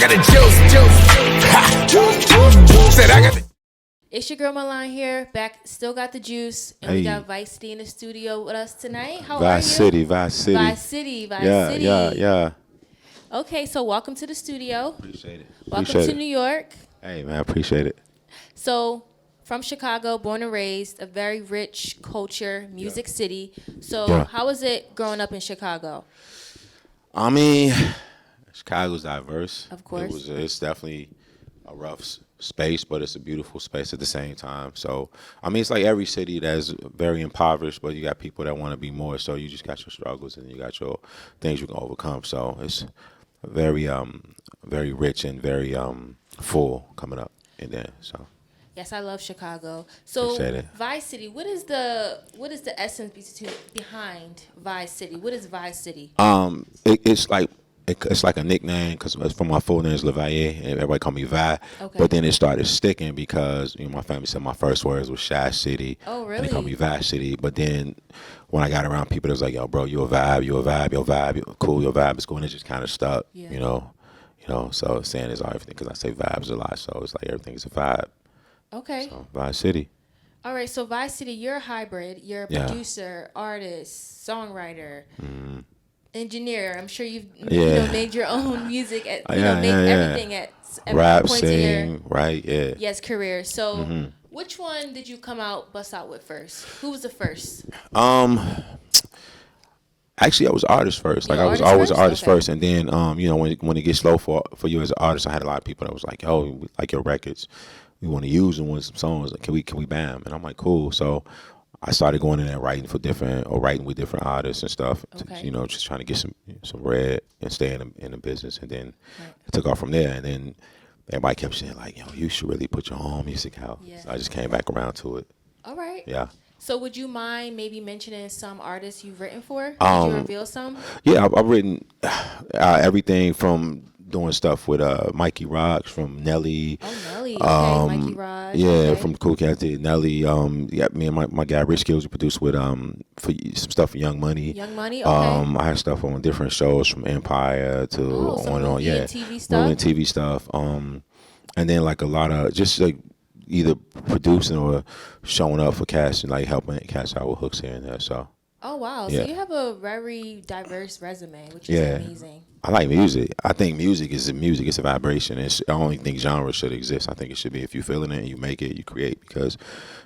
got the juice. Ha. Said I got the. It's your girl Milan here, back. Still got the juice, and we got Vice City in the studio with us tonight. How are you? Vice City. Vice City. Yeah. Okay, so welcome to the studio. Appreciate it. Welcome to New York. Hey man, appreciate it. So, from Chicago, born and raised, a very rich culture, music city. So, how was it growing up in Chicago? I mean, Chicago's diverse. Of course. It's definitely a rough space, but it's a beautiful space at the same time. So, I mean, it's like every city that's very impoverished, but you got people that want to be more. So you just got your struggles and you got your things you can overcome. So it's very, very rich and very full coming up in there. So. Yes, I love Chicago. So Vice City, what is the essence behind Vice City? What is Vice City? It's like a nickname because from my full name is Levaye, and everybody call me Vi. Okay. But then it started sticking because my family said my first words was Shy City. Oh, really? And they call me Vi City. But then when I got around people, it was like, yo, bro, you a vibe, your cool, your vibe is cool, and it just kind of stuck. Yeah. You know. So saying is everything because I say vibes a lot, so it's like everything is a vibe. Okay. So Vi City. All right, so Vice City, you're a hybrid. You're a producer, artist, songwriter. Engineer. I'm sure you've made your own music. Everything at rap, point sing, right? Yeah. Yes, career. So, which one did you bust out with first? Who was the first? Actually, I was an artist first. Like I was always an artist first, and then when it gets slow for you as an artist, I had a lot of people that was like, "Oh, we like your records. We want to use them with some songs. Can we bam?" And I'm like, "Cool." So I started going in there writing with different artists and stuff. Okay. Just trying to get some bread and stay in the business. And then it took off from there. And then everybody kept saying like, "Yo, you should really put your own music out." Yeah. So I just came back around to it. All right. Yeah. So would you mind maybe mentioning some artists you've written for? Could you reveal some? Yeah, I've written everything from doing stuff with Mikey Rocks, from Nelly. Oh, Nelly. Okay, Mikey Rocks. Yeah, okay. from Cool Cat to Nelly. Me and my guy Rich Kills, we produced with for some stuff for Young Money. Young Money. Okay. I had stuff on different shows from Empire to on. Yeah, TV stuff. Movie and TV stuff. And then like a lot of just like either producing or showing up for cats and like helping cats out with hooks here and there. So. Oh wow! Yeah. So you have a very diverse resume, which is amazing. I like music. I think music is music. It's a vibration. I don't think genre should exist. I think it should be if you feeling it and you make it, you create. Because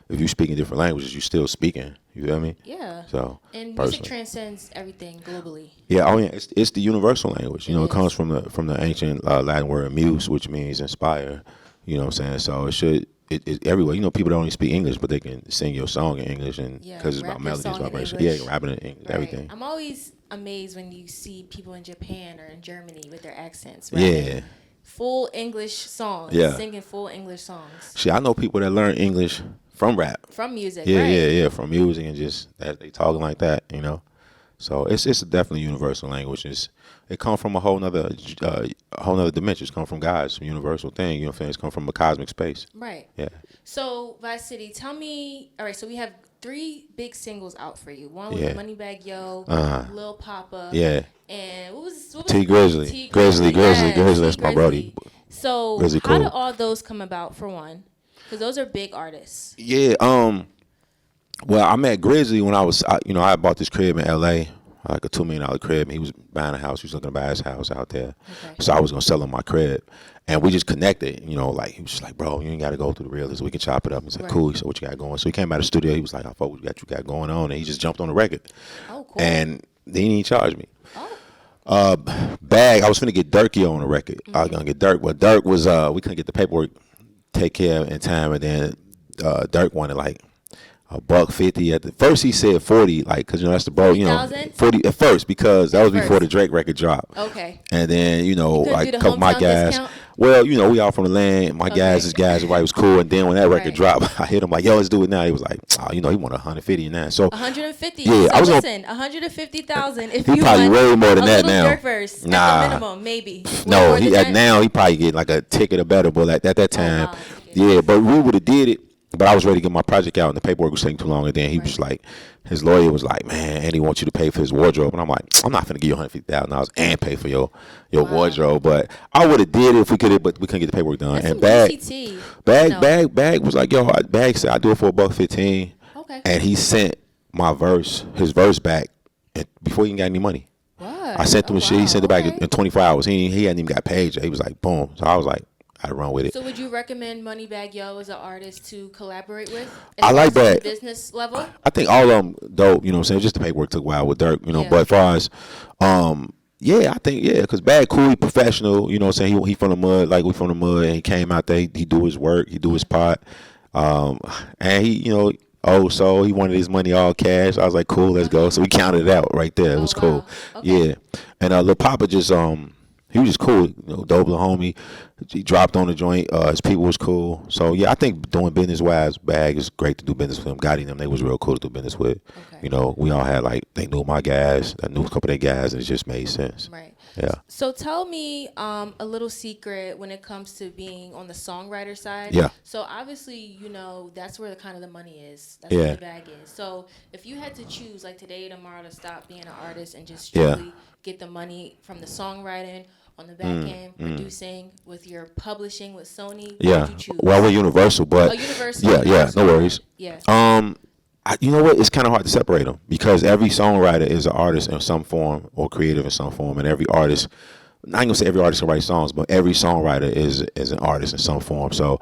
if you speak in different languages, you still speaking. You feel me? Yeah. So and music transcends everything globally. Yeah. Oh yeah. It's the universal language. It comes from the ancient Latin word muse, which means inspire. You know what I'm saying? So it should. It everywhere. People don't only speak English, but they can sing your song in English, and because it's about melodies, vibration. Yeah, rapping in English, everything. I'm always amazed when you see people in Japan or in Germany with their accents. Yeah. Full English songs. Yeah. Singing full English songs. See, I know people that learn English from rap. From music. Yeah, right? yeah, from music and just that they talking like that. So it's definitely a universal language. It comes from a whole nother dimension. It's come from God. It's a universal thing. It's come from a cosmic space. Right. Yeah. So Vice City, tell me. All right. So we have 3 big singles out for you. One was Moneybagg Yo, Lil Papa. Yeah. And what was T Grizzly. Grizzly. That's my brody. So Grizzly how did all those come about? For one, because those are big artists. Yeah. Well, I met Grizzly when I bought this crib in L.A., like a $2 million crib. He was buying a house. He was looking to buy his house out there. Okay. So I was going to sell him my crib. And we just connected, like he was just like, bro, you ain't got to go through the realtors. We can chop it up. He's like, cool. He said, what you got going? So he came out of the studio. He was like, I fuck what you got going on. And he just jumped on the record. Oh, cool. And then he didn't charge me. Oh. Bag, I was finna get Durky on the record. I was going to get Dirk. But Dirk was, we couldn't get the paperwork take care of in time. And then Dirk wanted like $150 at the first. He said 40, like, cause that's the bro. 40 at first because that was before the Drake record dropped. Okay. And then like a couple of my guys. Discount? Well, we all from the land. My guys, everybody was cool. And then when that record dropped, I hit him like, yo, let's do it now. He was like, oh, he wanted 150 now. So 150. Yeah, so listen, 150,000. If he you probably want way more than that now. Dirk verse, at the minimum, maybe. No, now he probably get like a ticket or better. But at that time, wow. yeah. But we would have did it. But I was ready to get my project out, and the paperwork was taking too long. And then he was like, his lawyer was like, man, Andy wants you to pay for his wardrobe. And I'm like, I'm not finna give you $150,000 and pay for your wardrobe. But I would have did it if we could, but we couldn't get the paperwork done. That's and Bag was like, yo, Bag said I do it for $1.15. Okay. And he sent his verse back before he even got any money. What? I sent him shit. He sent it back Okay. in 24 hours. He hadn't even got paid yet. He was like, boom. So I was like, I'd run with it. So would you recommend Moneybagg Yo as an artist to collaborate with? I like that. Business level? I think all of them dope, you know what I'm saying? Just the paperwork took a while with Dirk, you know. But as far as, yeah, I think, because Bag cool, he professional, you know what I'm saying? He from the mud, like we from the mud, and he came out there, he do his work, he do his part. And he, you know, so he wanted his money all cash. I was like, cool, let's go. So we counted it out right there. It was cool. Okay. Yeah. And Lil Papa just, he was just cool, you know, dope little homie. He dropped on the joint. His people was cool. So yeah, I think doing business wise, Bag is great to do business with him. Gotti and them, they was real cool to do business with. Okay. You know, we all had they knew my guys, I knew a couple of their guys, and it just made sense. Right. Yeah. So tell me a little secret when it comes to being on the songwriter side. Yeah. So obviously, you know, that's where the money is. That's Yeah. where the bag is. So if you had to choose like today, tomorrow to stop being an artist and just strictly get the money from the songwriting on the back end, producing with your publishing with Sony, what would you choose? Well, we're Universal, but Universal. yeah, no worries. Yeah. You know what? It's kind of hard to separate them because every songwriter is an artist in some form or creative in some form, and every artist. I ain't gonna say every artist can write songs, but every songwriter is an artist in some form. So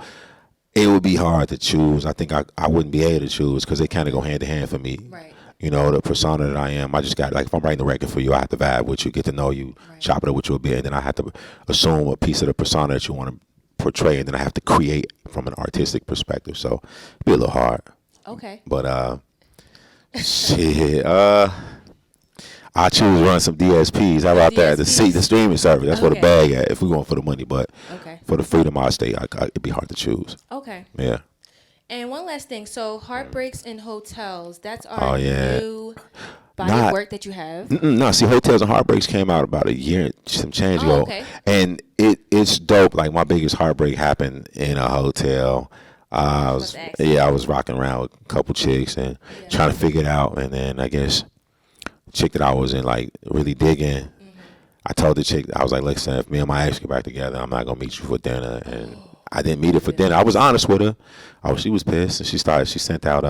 it would be hard to choose. I think I wouldn't be able to choose because they kind of go hand in hand for me. Right. You know, the persona that I am, I just got, like, if I'm writing a record for you, I have to vibe with you, get to know you, chop it up with you a bit, and then I have to assume a piece of the persona that you want to portray, and then I have to create from an artistic perspective. So it'd be a little hard. Okay. But, shit, I choose to run some DSPs. How about that? The streaming service. That's where the bag at if we going for the money. But for the freedom I stay, it'd be hard to choose. Okay. Yeah. And one last thing. So Heartbreaks in Hotels, that's our new body of work that you have. No, see, Hotels and Heartbreaks came out about a year and some change ago. Okay. And it's dope. Like, my biggest heartbreak happened in a hotel. I was rocking around with a couple chicks and trying to figure it out. And then I guess chick that I was in, like, really digging, I told the chick, I was like, listen, if me and my ex get back together, I'm not going to meet you for dinner. And I didn't meet her for dinner. I was honest with her. She was pissed, and she sent out,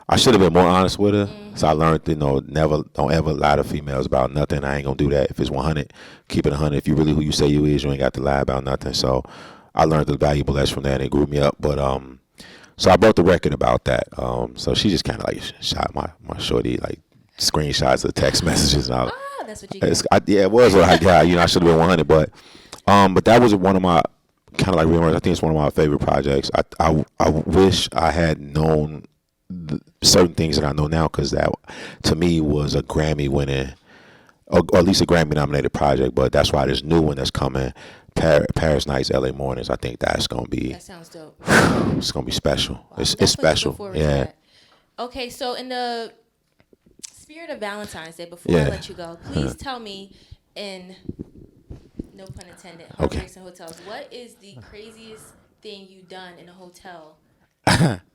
I should have been more honest with her. So I learned, you know, don't ever lie to females about nothing. I ain't going to do that. If it's 100, keep it 100. If you really who you say you is, you ain't got to lie about nothing. So I learned the valuable lesson from that, and it grew me up. But, so I brought the record about that. So she just kind of, like, shot my shorty, like, screenshots of text messages. And that's what you got. It was what I got. You know, I should have been 100, but that was one of my kind of like I think it's one of my favorite projects. I wish I had known certain things that I know now, because that to me was a Grammy winning, or at least a Grammy nominated project. But that's why this new one that's coming, Paris Nights, LA Mornings. I think that's gonna be. That sounds dope. It's gonna be special. Wow, it's special. Yeah. Okay, so in the spirit of Valentine's Day, before I let you go, please tell me, in no pun intended, Heartbreaks and Hotels, what is the craziest thing you've done in a hotel?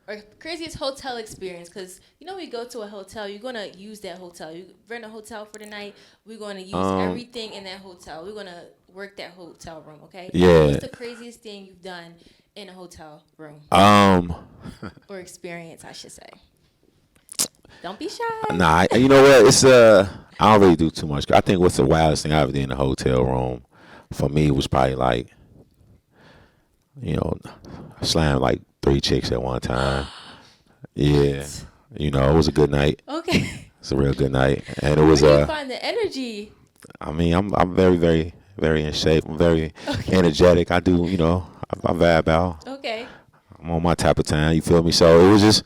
Or craziest hotel experience? Because, you know, we go to a hotel, you're going to use that hotel. You rent a hotel for the night, we're going to use everything in that hotel. We're going to work that hotel room, okay? Yeah. What's the craziest thing you've done in a hotel room? Or experience, I should say. Don't be shy. Nah, you know what? It's I don't really do too much. I think what's the wildest thing I ever did in a hotel room for me was probably like, you know, slam like 3 chicks at one time. Yeah, you know, it was a good night. Okay. It's a real good night, and it was. Where do you find the energy? I mean, I'm very, very, very in shape. I'm very energetic. I do, you know, I vibe out. Okay. I'm on my type of time. You feel me? So it was just.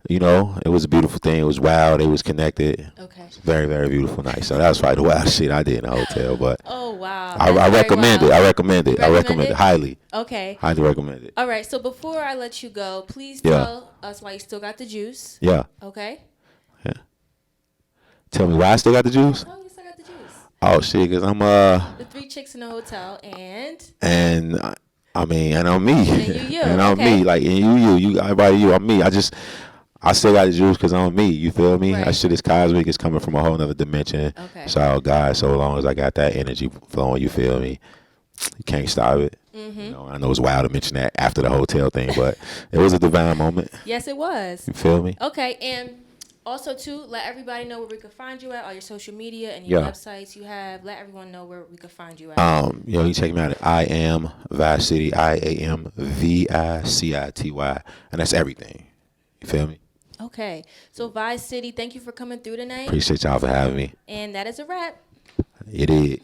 You know, it was a beautiful thing. It was wild. It was connected. Okay. It's very, very beautiful night. So that was probably the wild shit I did in a hotel. But oh wow, I recommend it. I recommend it. I recommend it highly. Okay. Highly recommend it. All right. So before I let you go, please tell us why you still got the juice. Yeah. Okay. Yeah. Tell me why I still got the juice. Oh, you still got the juice. Oh shit, cause I'm the 3 chicks in the hotel and I mean, and I'm me. And you. And I'm Okay. me. Like, and you, everybody, you, I'm me. I still got the juice because I'm me. You feel me? Right. That shit is cosmic. It's coming from a whole nother dimension. Okay. It's all God. So long as I got that energy flowing, you feel me? You can't stop it. Mm-hmm. You know, I know it's wild to mention that after the hotel thing, but it was a divine moment. Yes, it was. You feel me? Okay, and also too, let everybody know where we can find you at, all your social media and your websites you have. Let everyone know where we can find you at. You know, you check me out at I am Vice City, IAMVICITY, and that's everything. You feel me? Okay, so Vice City, thank you for coming through tonight. Appreciate y'all for having me. And that is a wrap. It is.